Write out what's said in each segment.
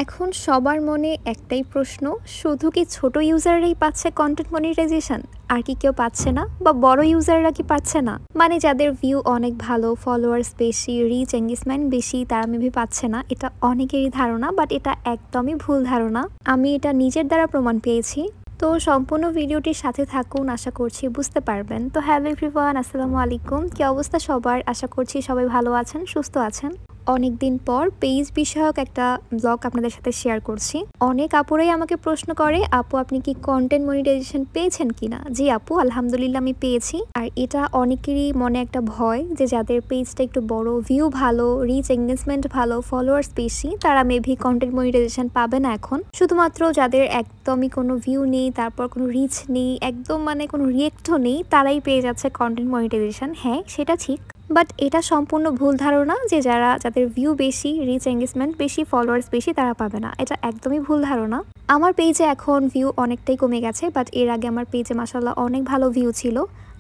এখন সবার মনে একটাই প্রশ্ন, শুধু কি ছোট ইউজাররাই পাচ্ছে কন্টেন্ট মনিটাইজেশন, আর কি কেউ পাচ্ছে না? বা বড় ইউজাররা কি পাচ্ছে না? মানে যাদের ভিউ অনেক ভালো, ফলোয়ার্স বেশি, রিচ এঙ্গেজমেন্ট বেশি, তারা মেবি পাচ্ছে না। এটা অনেকেরই ধারণা, বাট এটা একদমই ভুল ধারণা। আমি এটা নিজের দ্বারা প্রমাণ পেয়েছি। তো সম্পূর্ণ ভিডিওটির সাথে থাকুন, আশা করছি বুঝতে পারবেন। তো হ্যালো এভরিওয়ান, আসসালামু আলাইকুম। কি অবস্থা সবার? আশা করছি সবাই ভালো আছেন, সুস্থ আছেন। অনেকদিন পর পেজ বিষয়ক একটা ব্লগ আপনাদের সাথে শেয়ার করছি। অনেক আপুরাই আমাকে প্রশ্ন করে, আপু আপনি কি কন্টেন্ট মনিটাইজেশন পেয়েছেন কিনা? জি আপু, আলহামদুলিল্লাহ আমি পেয়েছি। আর এটা অনেকেরই মনে একটা ভয় যে যাদের পেজটা একটু বড়, ভিউ ভালো, রিচ এঙ্গেজমেন্ট ভালো, ফলোয়ার্স বেশি, তারা মেবি কন্টেন্ট মনিটাইজেশন পাবে না এখন। শুধুমাত্র যাদের একদমই কোনো ভিউ নেই, তারপর কোনো রিচ নেই, একদম মানে কোনো রিয়েক্টও নেই, তারাই পেয়ে যাচ্ছে কন্টেন্ট মনিটাইজেশন। হ্যাঁ, সেটা ঠিক, বাট এটা সম্পূর্ণ ভুল ধারণা যে যাদের ভিউ বেশি, রিচ এঙ্গেজমেন্ট বেশি, ফলোয়ার্স বেশি, তারা পাবে না। এটা একদমই ভুল ধারণা। আমার পেজে এখন ভিউ অনেকটাই কমে গেছে, বাট এর আগে আমার পেজে মাশাআল্লাহ অনেক ভালো ভিউ ছিল।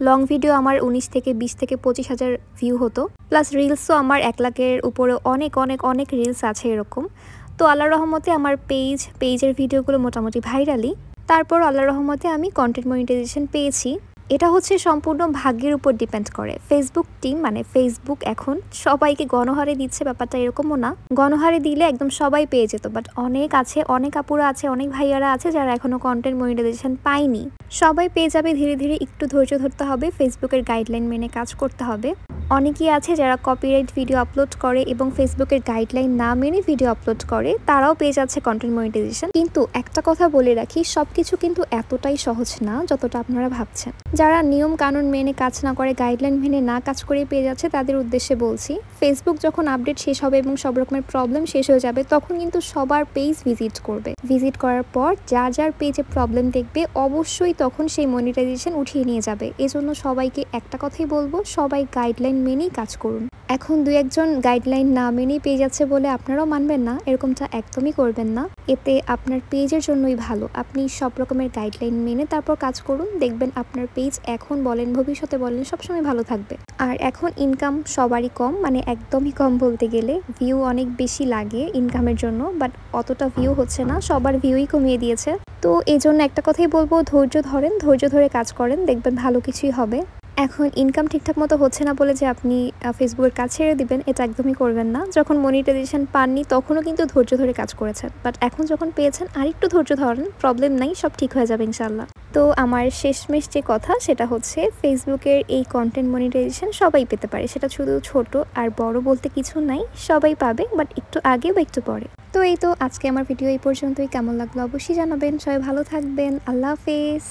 লং ভিডিও আমার 19 থেকে 20 থেকে 25,000 ভিউ হতো, প্লাস রিলসও আমার 1 লাখের উপরে অনেক অনেক অনেক রিলস আছে এরকম। তো আল্লাহর রহমতে আমার পেজের ভিডিওগুলো মোটামুটি ভাইরালি। তারপর আল্লাহর রহমতে আমি কন্টেন্ট মনিটাইজেশন পেয়েছি। এটা হচ্ছে সম্পূর্ণ ভাগ্যের উপর ডিপেন্ড করে। ফেসবুক টিম মানে ফেসবুক এখন সবাইকে গণহারে দিচ্ছে, ব্যাপারটা এরকমও না। গণহারে দিলে একদম সবাই পেয়ে যেত, বাট অনেক আপুরা আছে, অনেক ভাইয়ারা আছে যারা এখনো কন্টেন্ট মনিটাইজেশন পায়নি। সবাই পেয়ে যাবে ধীরে ধীরে, একটু ধৈর্য ধরতে হবে, ফেসবুকের গাইডলাইন মেনে কাজ করতে হবে। অনেকেই আছে যারা কপিরাইট ভিডিও আপলোড করে এবং ফেসবুকের গাইডলাইন না মেনে ভিডিও আপলোড করে, তারাও পেয়ে যাচ্ছে কন্টেন্ট মনিটাইজেশন। কিন্তু একটা কথা বলে রাখি, সবকিছু কিন্তু এতটাই সহজ না যতটা আপনারা ভাবছেন। যারা নিয়ম কানুন মেনে কাজ না করে, গাইডলাইন মেনে না কাজ করে পেয়ে যাচ্ছে, তাদের উদ্দেশ্যে বলছি, ফেসবুক যখন আপডেট শেষ হবে এবং সব রকমের প্রবলেম শেষ হয়ে যাবে, তখন কিন্তু সবার পেজ ভিজিট করবে। ভিজিট করার পর যার পেজে প্রবলেম দেখবে, অবশ্যই তখন সেই মনিটাইজেশন উঠিয়ে নিয়ে যাবে। এজন্য সবাইকে একটা কথাই বলবো, সবাই গাইডলাইন মেনেই কাজ করুন। এখন 2-1 জন গাইডলাইন না মেনেই পেয়ে যাচ্ছে বলে আপনারাও মানবেন না, এরকমটা একদমই করবেন না। এতে আপনার পেজের জন্যই ভালো। আপনি সব রকমের গাইডলাইন মেনে তারপর কাজ করুন, দেখবেন আপনার পেজ এখন বলেন, ভবিষ্যতে বলেন, সবসময় ভালো থাকবে। আর এখন ইনকাম সবারই কম, মানে একদমই কম বলতে গেলে। ভিউ অনেক বেশি লাগে ইনকামের জন্য, বাট অতটা ভিউ হচ্ছে না, সবার ভিউই কমিয়ে দিয়েছে। তো এই জন্য একটা কথাই বলবো, ধৈর্য ধরেন, ধৈর্য ধরে কাজ করেন, দেখবেন ভালো কিছুই হবে। এখন ইনকাম ঠিকঠাক মতো হচ্ছে না বলে যে আপনি ফেসবুকের কাজ ছেড়ে দিবেন, এটা একদমই করবেন না। যখন মনিটাইজেশন পাননি তখনও কিন্তু ধৈর্য ধরে কাজ করেছেন, বাট এখন যখন পেয়েছেন আরেকটু ধৈর্য ধরেন, প্রবলেম নাই, সব ঠিক হয়ে যাবে ইনশাল্লাহ। তো আমার শেষমেশ যে কথা সেটা হচ্ছে, ফেসবুকের এই কন্টেন্ট মনিটাইজেশন সবাই পেতে পারে, সেটা শুধু ছোট আর বড় বলতে কিছু নাই, সবাই পাবে, বাট একটু আগে বা একটু পরে। তো এই তো আজকে আমার ভিডিও এই পর্যন্তই। কেমন লাগলো অবশ্যই জানাবেন। সবাই ভালো থাকবেন। আল্লাহ হাফেজ।